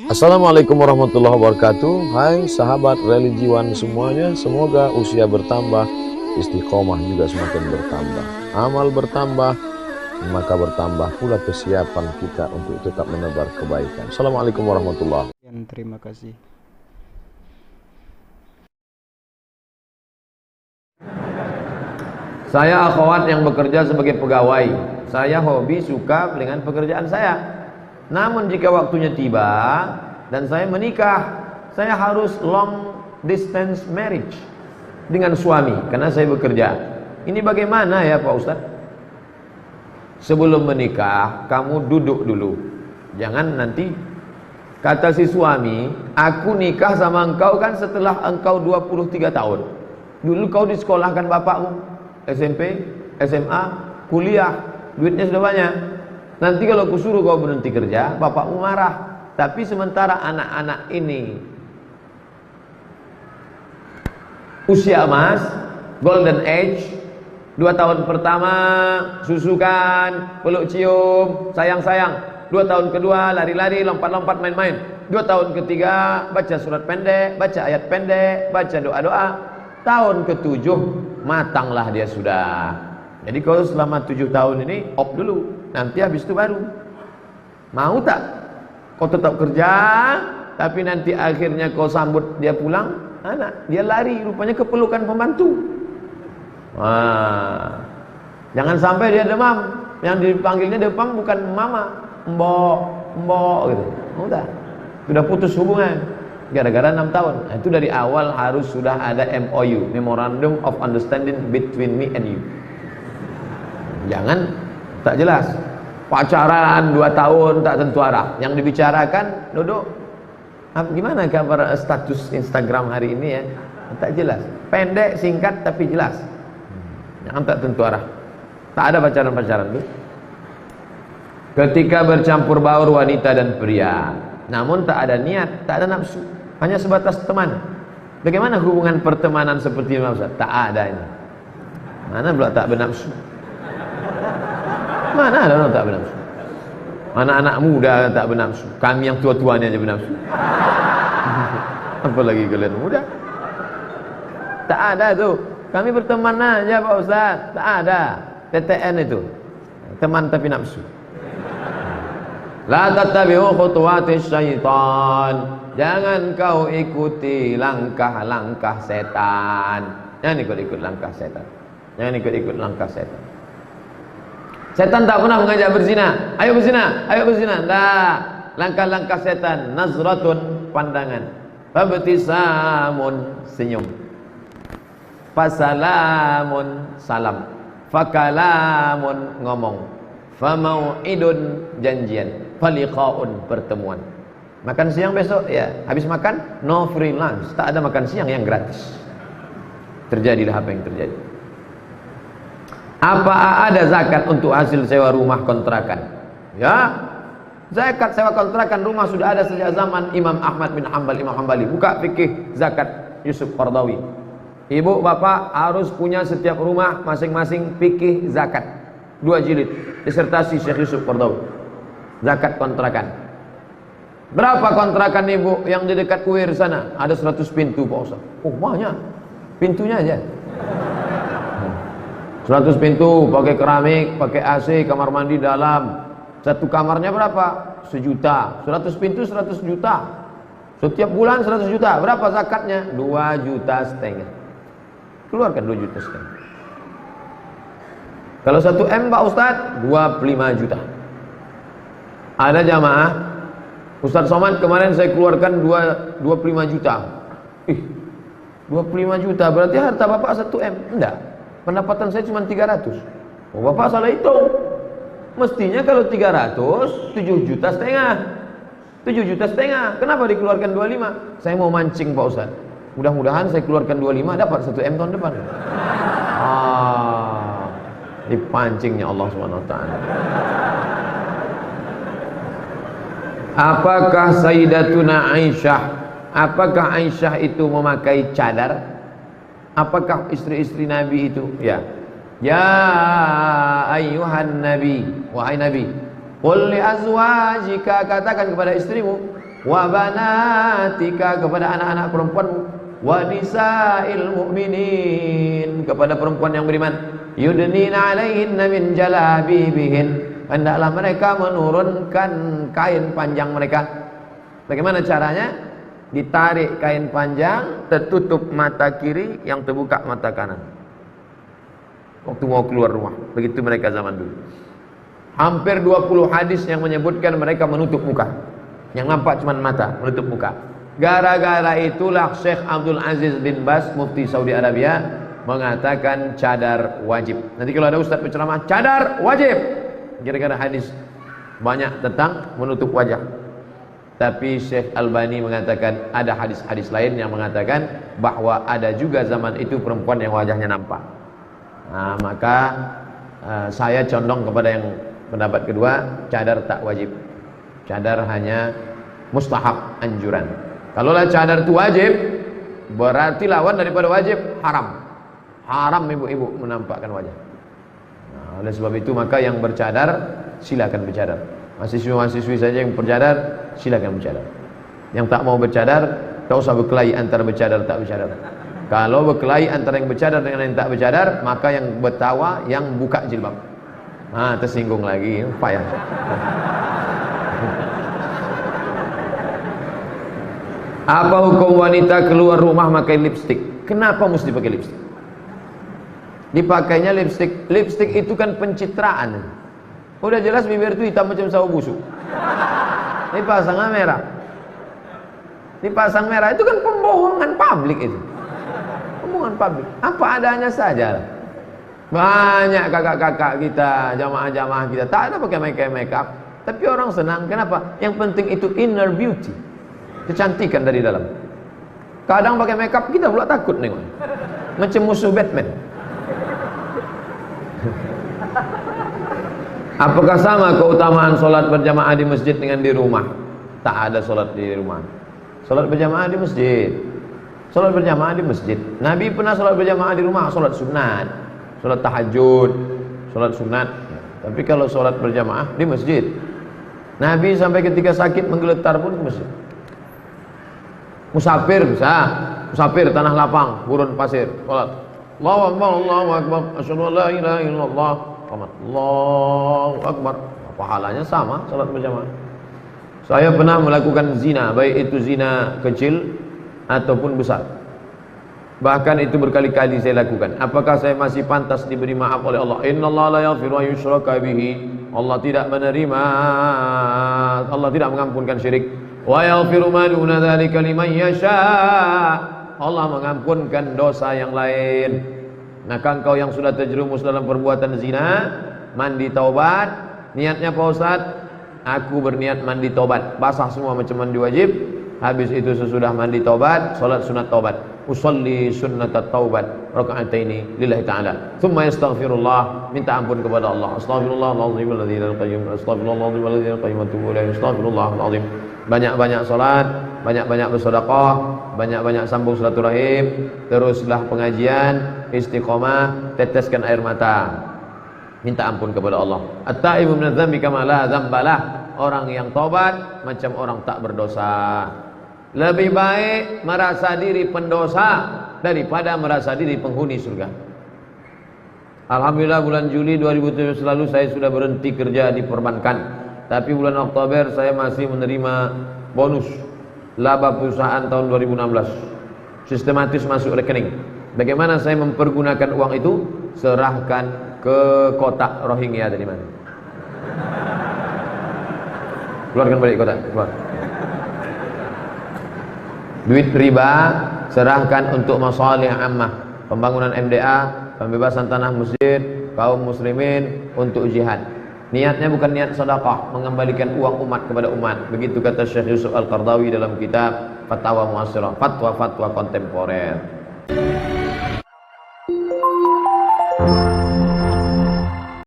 Assalamualaikum warahmatullahi wabarakatuh. Hai sahabat religiwan semuanya, semoga usia bertambah, istiqomah juga semakin bertambah, amal bertambah, maka bertambah pula kesiapan kita untuk tetap menebar kebaikan. Assalamualaikum warahmatullahi wabarakatuh. Terima kasih. Saya akhwat yang bekerja sebagai pegawai. Saya hobi suka dengan pekerjaan saya. Namun jika waktunya tiba dan saya menikah, saya harus long distance marriage dengan suami karena saya bekerja. Ini bagaimana ya Pak Ustadz? Sebelum menikah, kamu duduk dulu. Jangan nanti kata si suami, aku nikah sama engkau kan setelah engkau 23 tahun. Dulu kau disekolahkan bapakmu, SMP, SMA, kuliah, duitnya sudah banyak. Nanti kalau kusuruh kau berhenti kerja, bapakmu marah. Tapi sementara anak-anak ini usia emas, golden age, 2 tahun pertama susukan, peluk cium, sayang-sayang. 2 tahun kedua lari-lari, lompat-lompat, main-main. 2 tahun ketiga baca surat pendek, baca ayat pendek, baca doa-doa. Tahun ke-7 matanglah dia sudah. Jadi kalau selama 7 tahun ini op dulu, nanti habis itu baru. Mau tak? Kau tetap kerja, tapi nanti akhirnya kau sambut dia pulang, anak dia lari rupanya ke pelukan pembantu. Wah, jangan sampai dia demam. Yang dipanggilnya demam bukan mama, mbok, mbok gitu. Udah, sudah putus hubungan gara-gara 6 tahun. Nah, itu dari awal harus sudah ada MOU, Memorandum of Understanding between me and you. Jangan tak jelas. Pacaran 2 tahun tak tentu arah. Yang dibicarakan, duduk, gimana kabar status Instagram hari ini ya? Tak jelas. Pendek, singkat tapi jelas. Jangan tak tentu arah. Tak ada pacaran-pacaran tuh. Ketika bercampur baur wanita dan pria, namun tak ada niat, tak ada nafsu, hanya sebatas teman. Bagaimana hubungan pertemanan seperti ini Ustaz? Tak ada ini. Mana pula tak bernafsu? Mana ada orang tak bernafsu? Mana anak muda tak bernafsu? Kami yang tua-tuanya aja bernafsu. Apalagi kalian muda. Tak ada tuh. Kami berteman aja Pak Ustaz. Tak ada. TTN itu. Teman tapi nafsu. La tattabi'u khutuwatis syaitan. Jangan kau ikuti langkah-langkah setan. Jangan ikut-ikut langkah setan. Jangan ikut-ikut langkah setan. Setan tak pernah mengajak berzina. Ayo berzina, ayo berzina. Tak. Langkah-langkah setan, nazratun, pandangan. Fabtisamun, senyum. Fasalamun, salam. Fakalamun, ngomong. Famau'idun, janjian. Faliqaun, pertemuan. Makan siang besok, ya. Habis makan, no free lunch. Tak ada makan siang yang gratis. Terjadilah apa yang terjadi. Apa ada zakat untuk hasil sewa rumah kontrakan? Ya, zakat sewa kontrakan rumah sudah ada sejak zaman Imam Ahmad bin Hanbal, Imam Hanbali. Buka fikih zakat Yusuf Qaradawi. Ibu bapak harus punya setiap rumah masing-masing fikih zakat. 2 jilid disertasi Syekh Yusuf Qaradawi. Zakat kontrakan. Berapa kontrakan ibu yang di dekat kuir sana? Ada 100 pintu Pak Ustaz. Oh banyak. Pintunya aja 100 pintu, pakai keramik, pakai AC, kamar mandi dalam. Satu kamarnya berapa? 1 juta. 100 pintu 100 juta. Setiap bulan 100 juta. Berapa zakatnya? 2,5 juta. Keluarkan 2,5 juta. Kalau 1 M Pak Ustadz, 25 juta. Ada jamaah, Ustadz Somad kemarin saya keluarkan 25 juta. 25 juta berarti harta bapak 1 M? Enggak. Pendapatan saya cuma 300. Oh, bapak salah hitung. Mestinya kalau 300, 7,5 juta. 7,5 juta. Kenapa dikeluarkan 25? Saya mau mancing Pak Ustaz. Mudah-mudahan saya keluarkan 25 dapat 1 M tahun depan. Dipancingnya Allah SWT. Apakah Sayyidatuna Aisyah, apakah Aisyah itu memakai cadar? Apakah istri-istri Nabi itu? Ya. Ya ayyuhan Nabi, wahai Nabi, qul li azwajika, katakan kepada istrimu, wa banatika, kepada anak-anak perempuanmu, wa nisa'il mu'minin, kepada perempuan yang beriman, yudnina 'alaihinna min jalabibihin, hendaklah mereka menurunkan kain panjang mereka. Bagaimana caranya? Ditarik kain panjang, tertutup mata kiri, yang terbuka mata kanan waktu mau keluar rumah. Begitu mereka zaman dulu. Hampir 20 hadis yang menyebutkan mereka menutup muka, yang nampak cuma mata, menutup muka. Gara-gara itulah Syekh Abdul Aziz bin Baz, mufti Saudi Arabia, mengatakan cadar wajib. Nanti kalau ada ustaz berceramah, cadar wajib, gara-gara hadis banyak tentang menutup wajah. Tapi Syekh Albani mengatakan ada hadis-hadis lain yang mengatakan bahwa ada juga zaman itu perempuan yang wajahnya nampak. Nah, maka saya condong kepada yang pendapat kedua, cadar tak wajib, cadar hanya mustahab, anjuran. Kalaulah cadar itu wajib, berarti lawan daripada wajib haram. Haram ibu-ibu menampakkan wajah. Nah, oleh sebab itu maka yang bercadar silakan bercadar. Mahasiswa-mahasiswi saja yang bercadar silakan bercadar. Yang tak mau bercadar, tak usah berkelahi antara bercadar tak bercadar. Kalau berkelahi antara yang bercadar dengan yang tak bercadar, maka yang bertawa yang buka jilbab. Nah, tersinggung lagi, payah. Apa hukum wanita keluar rumah pakai lipstik? Kenapa mesti pakai lipstik? Dipakainya lipstik. Lipstik itu kan pencitraan. Udah jelas bibir itu hitam macam sawo busuk. Dipasang merah. Dipasang merah itu kan pembohongan publik itu. Pembohongan publik. Apa adanya saja. Banyak kakak-kakak kita, jamaah-jamaah kita tak ada pakai make up, tapi orang senang. Kenapa? Yang penting itu inner beauty, kecantikan dari dalam. Kadang pakai make up kita pula takut nih, macam musuh Batman. Apakah sama keutamaan solat berjamaah di masjid dengan di rumah? Tak ada solat di rumah. Solat berjamaah di masjid. Solat berjamaah di masjid. Nabi pernah solat berjamaah di rumah, solat sunat, solat tahajud, solat sunat. Tapi kalau solat berjamaah di masjid. Nabi sampai ketika sakit menggeletar pun di masjid. Musafir bisa, musafir tanah lapang, gurun pasir, solat. Allahu Akbar, Allahu Akbar, asyhadu an la ilaha illallah, Allahu Akbar. Pahalanya sama salat berjamaah. Saya pernah melakukan zina, baik itu zina kecil ataupun besar. Bahkan itu berkali-kali saya lakukan. Apakah saya masih pantas diberi maaf oleh Allah? Innallaha la yaghfiru an yushraka bihi. Allah tidak menerima, Allah tidak mengampunkan syirik. Wa yaghfiru ma duna dzalika liman yasha. Allah mengampunkan dosa yang lain. Maka engkau yang sudah terjerumus dalam perbuatan zina, mandi taubat. Niatnya Pak Ustaz, aku berniat mandi taubat, basah semua macam mandi wajib. Habis itu sesudah mandi taubat, salat sunat taubat. Usolli sunnatat taubat raka'ataini lillahi ta'ala. Tsumma yastaghfirullah, minta ampun kepada Allah. Astaghfirullahalazim alladzi la qayyum, astaghfirullahalazim alladzi la qayyum, atubu ilaihi, astaghfirullahalazim. Banyak-banyak salat, banyak-banyak bersedekah, banyak-banyak sambung silaturahim, teruslah pengajian, istiqomah, teteskan air mata. Minta ampun kepada Allah. At-taibu minadz dzambi kama la dzambalah. Orang yang tobat macam orang tak berdosa. Lebih baik merasa diri pendosa daripada merasa diri penghuni surga. Alhamdulillah bulan Juli 2007 lalu saya sudah berhenti kerja di perbankan. Tapi bulan Oktober saya masih menerima bonus laba perusahaan tahun 2016. Sistematis masuk rekening. Bagaimana saya mempergunakan uang itu? Serahkan ke kotak Rohingya tadi mana? Keluarkan balik kotak, keluar. Duit riba serahkan untuk masalih ammah, pembangunan MDA, pembebasan tanah masjid, kaum muslimin, untuk jihad. Niatnya bukan niat sedekah, mengembalikan uang umat kepada umat. Begitu kata Syekh Yusuf Al-Qardawi dalam kitab Fatwa Mu'asirah, fatwa-fatwa kontemporer.